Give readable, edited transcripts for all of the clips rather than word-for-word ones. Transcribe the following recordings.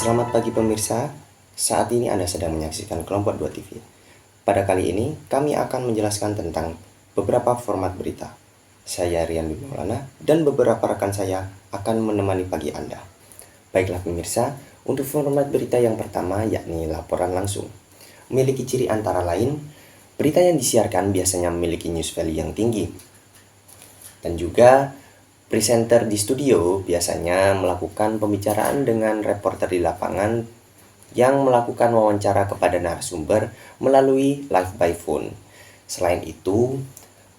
Selamat pagi pemirsa, saat ini Anda sedang menyaksikan Kelompok 2 TV. Pada kali ini, kami akan menjelaskan tentang beberapa format berita. Saya Rian Maulana dan beberapa rekan saya akan menemani pagi Anda. Baiklah pemirsa, untuk format berita yang pertama yakni laporan langsung. Memiliki ciri antara lain, berita yang disiarkan biasanya memiliki news value yang tinggi. Dan juga presenter di studio biasanya melakukan pembicaraan dengan reporter di lapangan yang melakukan wawancara kepada narasumber melalui live by phone. Selain itu,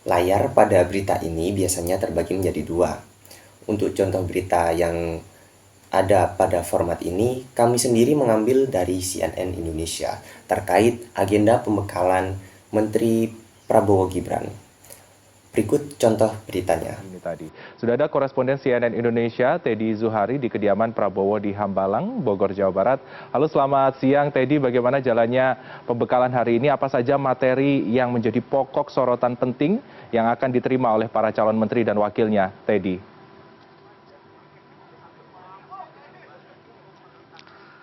layar pada berita ini biasanya terbagi menjadi dua. Untuk contoh berita yang ada pada format ini, kami sendiri mengambil dari CNN Indonesia terkait agenda pembekalan Menteri Prabowo Gibran. Berikut contoh beritanya. Ini tadi. Sudah ada koresponden CNN Indonesia, Teddy Zuhari di kediaman Prabowo di Hambalang, Bogor, Jawa Barat. Halo, selamat siang Teddy. Bagaimana jalannya pembekalan hari ini? Apa saja materi yang menjadi pokok sorotan penting yang akan diterima oleh para calon menteri dan wakilnya, Teddy?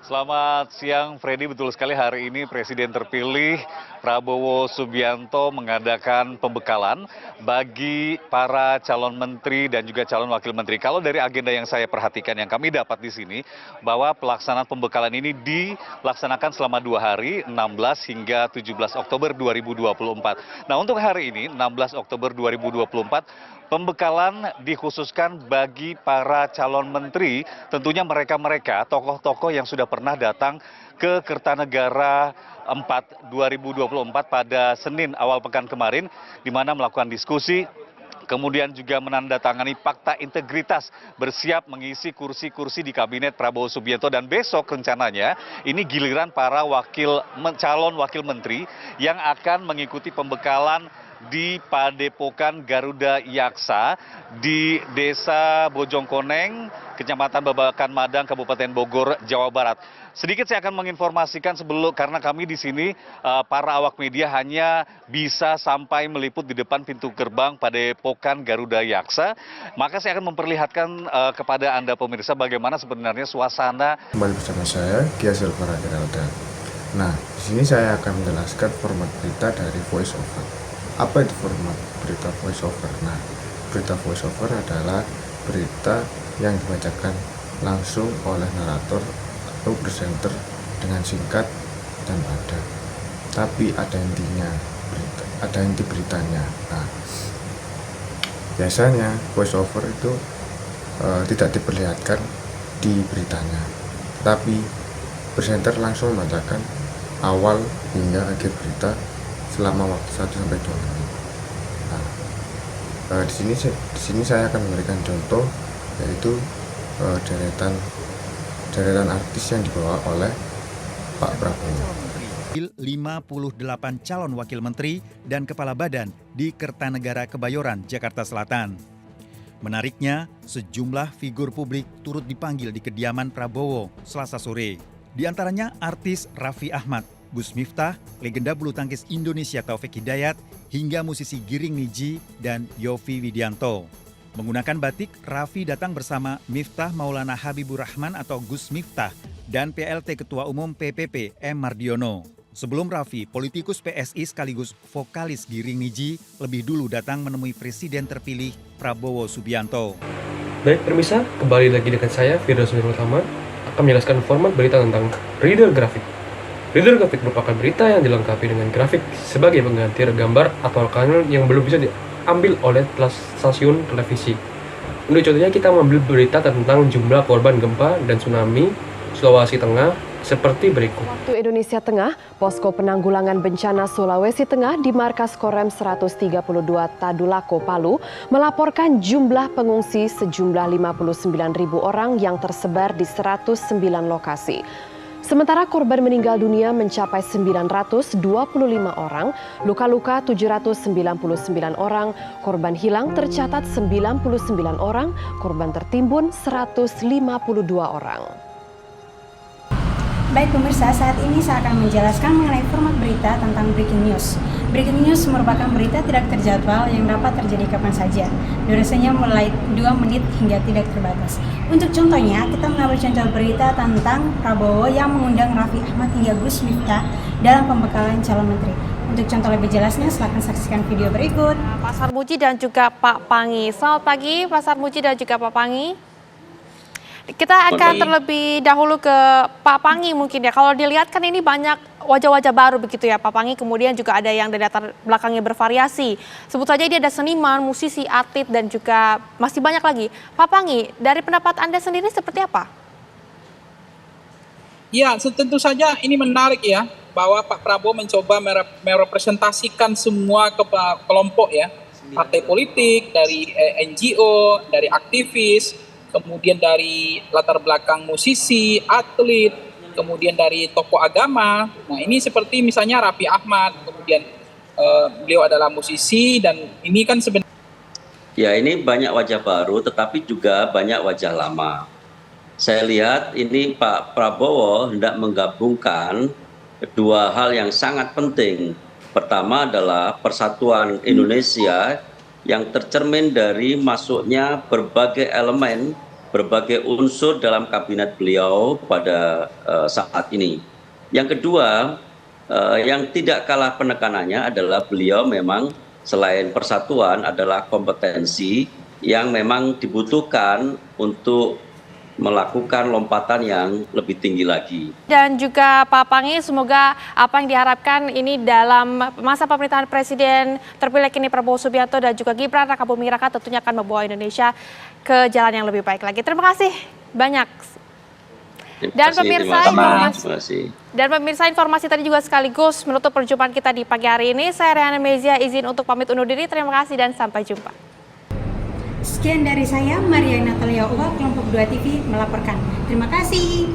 Selamat siang, Freddy. Betul sekali, hari ini Presiden terpilih Prabowo Subianto mengadakan pembekalan bagi para calon menteri dan juga calon wakil menteri. Kalau dari agenda yang saya perhatikan, yang kami dapat di sini, bahwa pelaksanaan pembekalan ini dilaksanakan selama 2 hari, 16 hingga 17 Oktober 2024. Nah, untuk hari ini, 16 Oktober 2024, pembekalan dikhususkan bagi para calon menteri, tentunya mereka-mereka tokoh-tokoh yang sudah pernah datang ke Kertanegara 4 2024 pada Senin awal pekan kemarin, di mana melakukan diskusi, kemudian juga menandatangani fakta integritas, bersiap mengisi kursi-kursi di kabinet Prabowo Subianto. Dan besok rencananya ini giliran para calon wakil menteri yang akan mengikuti pembekalan di Padepokan Garuda Yaksa di Desa Bojongkoneng, Kecamatan Babakan Madang, Kabupaten Bogor, Jawa Barat. Sedikit saya akan menginformasikan sebelum, karena kami di sini para awak media hanya bisa sampai meliput di depan pintu gerbang Padepokan Garuda Yaksa. Maka saya akan memperlihatkan kepada Anda pemirsa bagaimana sebenarnya suasana. Kembali bersama saya, Kia Silvara Geralda. Nah, di sini saya akan menjelaskan format berita dari Voice Over. Apa itu format berita Voice Over? Nah, berita Voice Over adalah berita yang dibacakan langsung oleh narator atau presenter dengan singkat dan padat. Tapi ada intinya, ada inti beritanya. Nah, biasanya Voice Over itu tidak diperlihatkan di beritanya, tapi presenter langsung membacakan awal hingga akhir berita selama waktu 1-2 menit. Nah, di sini saya akan memberikan contoh, yaitu deretan artis yang dibawa oleh Pak Prabowo. 58 calon wakil menteri dan kepala badan di Kertanegara Kebayoran, Jakarta Selatan. Menariknya, sejumlah figur publik turut dipanggil di kediaman Prabowo Selasa sore. Di antaranya artis Raffi Ahmad, Gus Miftah, legenda bulu tangkis Indonesia Taufik Hidayat, hingga musisi Giring Niji dan Yovie Widianto. Menggunakan batik, Raffi datang bersama Miftah Maulana Habibur Rahman atau Gus Miftah dan PLT Ketua Umum PPP M. Mardiono. Sebelum Raffi, politikus PSI sekaligus vokalis Giring Niji lebih dulu datang menemui Presiden terpilih Prabowo Subianto. Baik pemirsa, kembali lagi dengan saya, Firdaus Nurul Rahman, akan menjelaskan format berita tentang reader grafik. Reader grafik merupakan berita yang dilengkapi dengan grafik sebagai pengganti gambar atau rekaman yang belum bisa diambil oleh stasiun televisi. Untuk contohnya, kita mengambil berita tentang jumlah korban gempa dan tsunami Sulawesi Tengah seperti berikut. Waktu Indonesia Tengah, Posko Penanggulangan Bencana Sulawesi Tengah di Markas Korem 132 Tadulako, Palu, melaporkan jumlah pengungsi sejumlah 59.000 orang yang tersebar di 109 lokasi. Sementara korban meninggal dunia mencapai 925 orang, luka-luka 799 orang, korban hilang tercatat 99 orang, korban tertimbun 152 orang. Baik pemirsa, saat ini saya akan menjelaskan mengenai format berita tentang breaking news. Breaking news merupakan berita tidak terjadwal yang dapat terjadi kapan saja. Durasinya mulai 2 menit hingga tidak terbatas. Untuk contohnya, kita mengambil contoh berita tentang Prabowo yang mengundang Raffi Ahmad hingga Gus Miftah dalam pembekalan calon menteri. Untuk contoh lebih jelasnya, silakan saksikan video berikut. Pak Sarmuji dan juga Pak Pangi. Selamat pagi Pak Sarmuji dan juga Pak Pangi. Kita akan terlebih dahulu ke Pak Pangi mungkin ya. Kalau dilihat kan ini banyak wajah-wajah baru begitu ya Pak Pangi. Kemudian juga ada yang dari latar belakangnya bervariasi. Sebut saja dia ada seniman, musisi, atlet dan juga masih banyak lagi. Pak Pangi, dari pendapat Anda sendiri seperti apa? Ya, tentu saja ini menarik ya, bahwa Pak Prabowo mencoba merepresentasikan semua kelompok ya, partai politik, dari NGO, dari aktivis, kemudian dari latar belakang musisi, atlet, kemudian dari tokoh agama. Nah ini seperti misalnya Raffi Ahmad, kemudian beliau adalah musisi dan ini kan sebenarnya. Ya ini banyak wajah baru tetapi juga banyak wajah lama. Saya lihat ini Pak Prabowo hendak menggabungkan dua hal yang sangat penting. Pertama adalah persatuan Indonesia yang tercermin dari masuknya berbagai elemen, berbagai unsur dalam kabinet beliau pada saat ini. Yang kedua, yang tidak kalah penekanannya adalah beliau memang selain persatuan adalah kompetensi yang memang dibutuhkan untuk melakukan lompatan yang lebih tinggi lagi. Dan juga Pak Pangi, semoga apa yang diharapkan ini dalam masa pemerintahan Presiden terpilih kini Prabowo Subianto dan juga Gibran Rakabuming Raka tentunya akan membawa Indonesia ke jalan yang lebih baik lagi. Terima kasih banyak. Dan pemirsa informasi tadi juga sekaligus menutup perjumpaan kita di pagi hari ini. Saya Rehan Mezia izin untuk pamit undur diri. Terima kasih dan sampai jumpa. Sekian dari saya, Maria Natalia Uwa, Kelompok 2 TV melaporkan. Terima kasih.